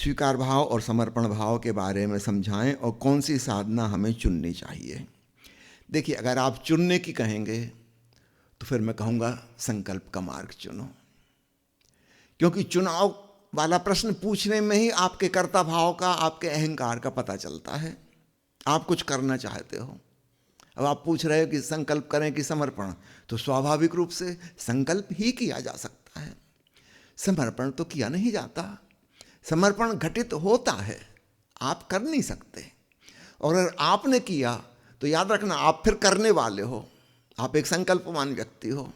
स्वीकार भाव और समर्पण भाव के बारे में समझाएं और कौन सी साधना हमें चुननी चाहिए। देखिए, अगर आप चुनने की कहेंगे तो फिर मैं कहूँगा संकल्प का मार्ग चुनो, क्योंकि चुनाव वाला प्रश्न पूछने में ही आपके कर्ता भाव का, आपके अहंकार का पता चलता है। आप कुछ करना चाहते हो, अब आप पूछ रहे हो कि संकल्प करें कि समर्पण, तो स्वाभाविक रूप से संकल्प ही किया जा सकता है, समर्पण तो किया नहीं जाता। समर्पण घटित होता है, आप कर नहीं सकते। और अगर आपने किया तो याद रखना, आप फिर करने वाले हो, आप एक संकल्पवान व्यक्ति हो।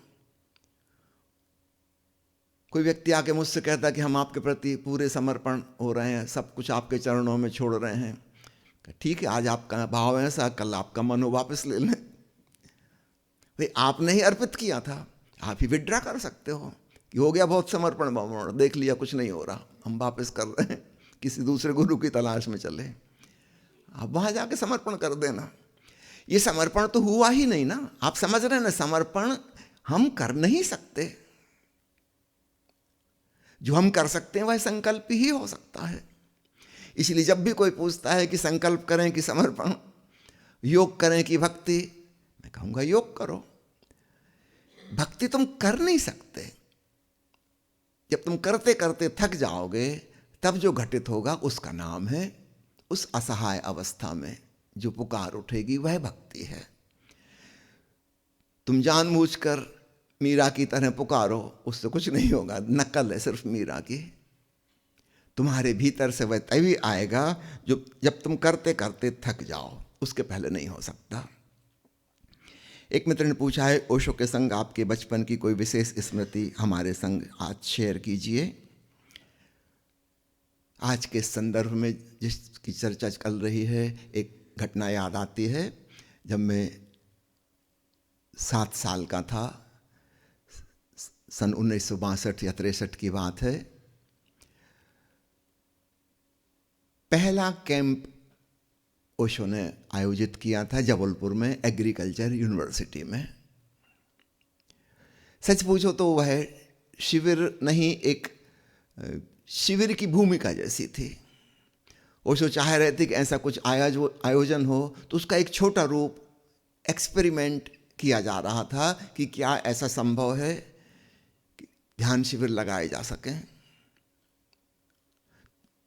कोई व्यक्ति आके मुझसे कहता कि हम आपके प्रति पूरे समर्पण हो रहे हैं, सब कुछ आपके चरणों में छोड़ रहे हैं। ठीक है, आज आपका भाव है ऐसा, कल आपका मन हो वापस ले लें। भाई, आपने ही अर्पित किया था, आप ही विड्रा कर सकते हो कि हो गया बहुत समर्पण भाव, देख लिया कुछ नहीं हो रहा, हम वापस कर रहे हैं, किसी दूसरे गुरु की तलाश में चले। आप वहां जाके समर्पण कर देना। ये समर्पण तो हुआ ही नहीं ना, आप समझ रहे हैं ना, समर्पण हम कर नहीं सकते। जो हम कर सकते हैं वह संकल्प ही हो सकता है। इसलिए जब भी कोई पूछता है कि संकल्प करें कि समर्पण, योग करें कि भक्ति, मैं कहूंगा योग करो। भक्ति तुम कर नहीं सकते। जब तुम करते करते थक जाओगे, तब जो घटित होगा उसका नाम है, उस असहाय अवस्था में जो पुकार उठेगी वह भक्ति है। तुम जानबूझकर मीरा की तरह पुकारो, उससे कुछ नहीं होगा, नकल है सिर्फ मीरा की। तुम्हारे भीतर से वह तभी आएगा जो जब तुम करते करते थक जाओ, उसके पहले नहीं हो सकता। एक मित्र ने पूछा है, ओशो के संग आपके बचपन की कोई विशेष स्मृति हमारे संग आज शेयर कीजिए। आज के संदर्भ में जिसकी चर्चा चल रही है, एक घटना याद आती है। जब मैं 7 साल का था, सन 1962 या 63 की बात है, पहला कैंप ओशो ने आयोजित किया था जबलपुर में, एग्रीकल्चर यूनिवर्सिटी में। सच पूछो तो वह शिविर नहीं, एक शिविर की भूमिका जैसी थी। ओशो चाह रहे थे कि ऐसा कुछ आयोजन हो तो उसका एक छोटा रूप, एक्सपेरिमेंट किया जा रहा था कि क्या ऐसा संभव है कि ध्यान शिविर लगाए जा सकें।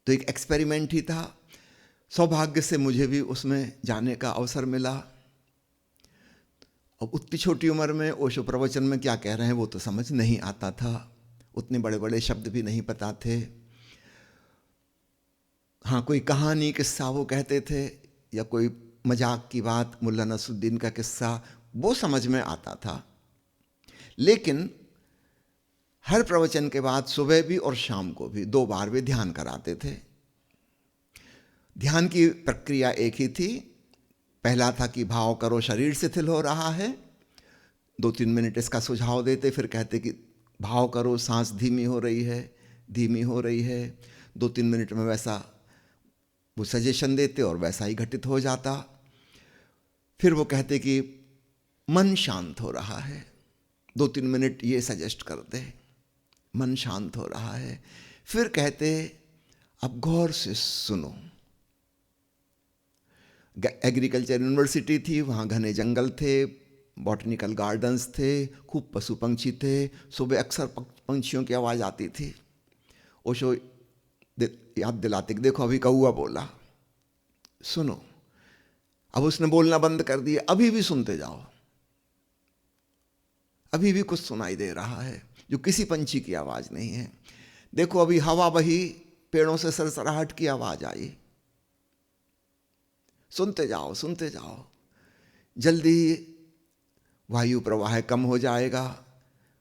तो एक एक्सपेरिमेंट ही था। सौभाग्य से मुझे भी उसमें जाने का अवसर मिला। अब उतनी छोटी उम्र में ओशो प्रवचन में क्या कह रहे हैं वो तो समझ नहीं आता था, उतने बड़े बड़े शब्द भी नहीं पता थे। हाँ, कोई कहानी किस्सा वो कहते थे, या कोई मजाक की बात, मुल्ला नसरुद्दीन का किस्सा, वो समझ में आता था। लेकिन हर प्रवचन के बाद सुबह भी और शाम को भी 2 बार वे ध्यान कराते थे। ध्यान की प्रक्रिया एक ही थी। पहला था कि भाव करो शरीर शिथिल हो रहा है, 2-3 मिनट इसका सुझाव देते, फिर कहते कि भाव करो सांस धीमी हो रही है, धीमी हो रही है। 2-3 मिनट में वैसा वो सजेशन देते और वैसा ही घटित हो जाता। फिर वो कहते कि मन शांत हो रहा है, 2-3 मिनट ये सजेस्ट करते, मन शांत हो रहा है। फिर कहते अब गौर से सुनो। एग्रीकल्चर यूनिवर्सिटी थी, वहाँ घने जंगल थे, बॉटनिकल गार्डन्स थे, खूब पशु पंछी थे। सुबह अक्सर पंछियों की आवाज़ आती थी। ओशो याद दिलाते कि देखो अभी कौआ बोला, सुनो। अब उसने बोलना बंद कर दिया, अभी भी सुनते जाओ, अभी भी कुछ सुनाई दे रहा है जो किसी पंछी की आवाज़ नहीं है। देखो अभी हवा बही, पेड़ों से सरसराहट की आवाज़ आई, सुनते जाओ सुनते जाओ। जल्दी वायु प्रवाह कम हो जाएगा,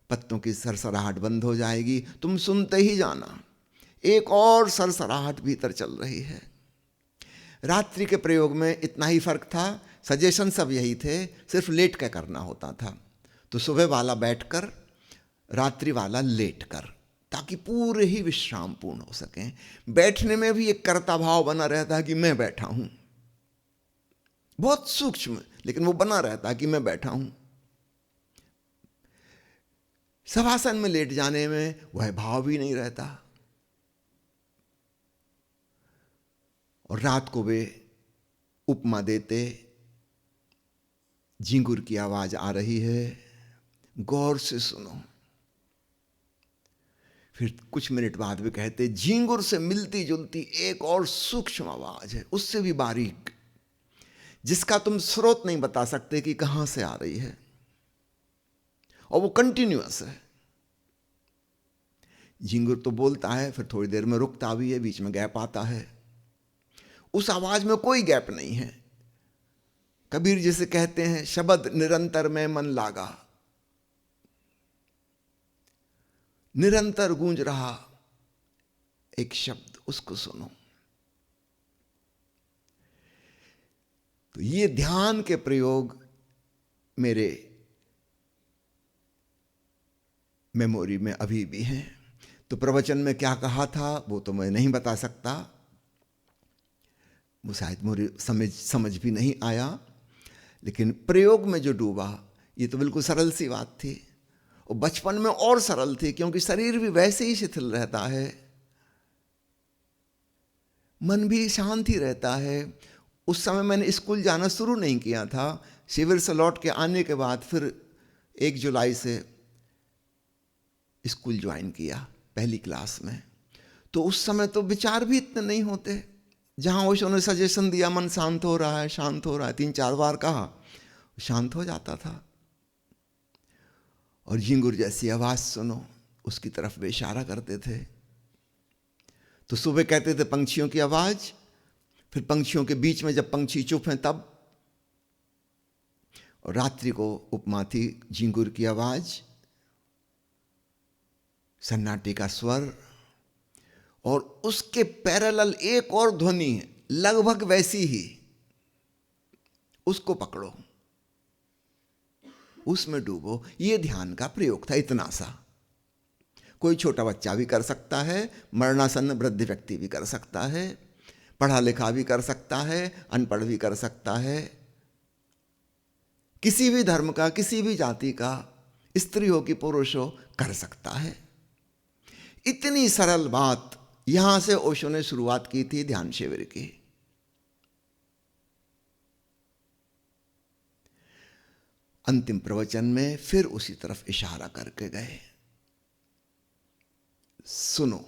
पत्तों की सरसराहट बंद हो जाएगी, तुम सुनते ही जाना। एक और सरसराहट भीतर चल रही है। रात्रि के प्रयोग में इतना ही फर्क था, सजेशन सब यही थे, सिर्फ लेट के करना होता था। तो सुबह वाला बैठकर, रात्रि वाला लेट कर, ताकि पूरे ही विश्राम पूर्ण हो सकें। बैठने में भी एक कर्ता भाव बना रहता है कि मैं बैठा हूं, बहुत सूक्ष्म, लेकिन वो बना रहता है कि मैं बैठा हूं। शवासन में लेट जाने में वह भाव भी नहीं रहता। और रात को वे उपमा देते, झिंगुर की आवाज आ रही है, गौर से सुनो। फिर कुछ मिनट बाद वे कहते, झिंगुर से मिलती जुलती एक और सूक्ष्म आवाज है, उससे भी बारीक, जिसका तुम स्रोत नहीं बता सकते कि कहां से आ रही है, और वो कंटिन्यूअस है। झिंगुर तो बोलता है, फिर थोड़ी देर में रुकता भी है, बीच में गैप आता है। उस आवाज में कोई गैप नहीं है। कबीर जिसे कहते हैं, शब्द निरंतर में मन लागा, निरंतर गूंज रहा एक शब्द, उसको सुनो। तो ये ध्यान के प्रयोग मेरे मेमोरी में अभी भी हैं। तो प्रवचन में क्या कहा था वो तो मैं नहीं बता सकता, वो शायद मुझे समझ भी नहीं आया, लेकिन प्रयोग में जो डूबा ये तो बिल्कुल सरल सी बात थी, और बचपन में और सरल थी, क्योंकि शरीर भी वैसे ही शिथिल रहता है, मन भी शांत ही रहता है। उस समय मैंने स्कूल जाना शुरू नहीं किया था, शिविर से लौट के आने के बाद फिर 1 जुलाई से स्कूल ज्वाइन किया, पहली क्लास में। तो उस समय तो विचार भी इतने नहीं होते। जहां ओशो ने सजेशन दिया, मन शांत हो रहा है, शांत हो रहा है, 3-4 बार कहा, शांत हो जाता था। और झिंगुर जैसी आवाज सुनो, उसकी तरफ वे इशारा करते थे। तो सुबह कहते थे पंछियों की आवाज, फिर पंछियों के बीच में जब पंछी चुप हैं तब, और रात्रि को उपमा थी झिंगुर की आवाज, सन्नाटे का स्वर, और उसके पैरेलल एक और ध्वनि है लगभग वैसी ही, उसको पकड़ो, उसमें डूबो। ये ध्यान का प्रयोग था, इतना सा। कोई छोटा बच्चा भी कर सकता है, मरणासन्न वृद्ध व्यक्ति भी कर सकता है, पढ़ा लिखा भी कर सकता है, अनपढ़ भी कर सकता है, किसी भी धर्म का, किसी भी जाति का, स्त्री हो कि पुरुष हो, कर सकता है। इतनी सरल बात, यहां से ओशो ने शुरुआत की थी ध्यान शिविर की। अंतिम प्रवचन में फिर उसी तरफ इशारा करके गए, सुनो।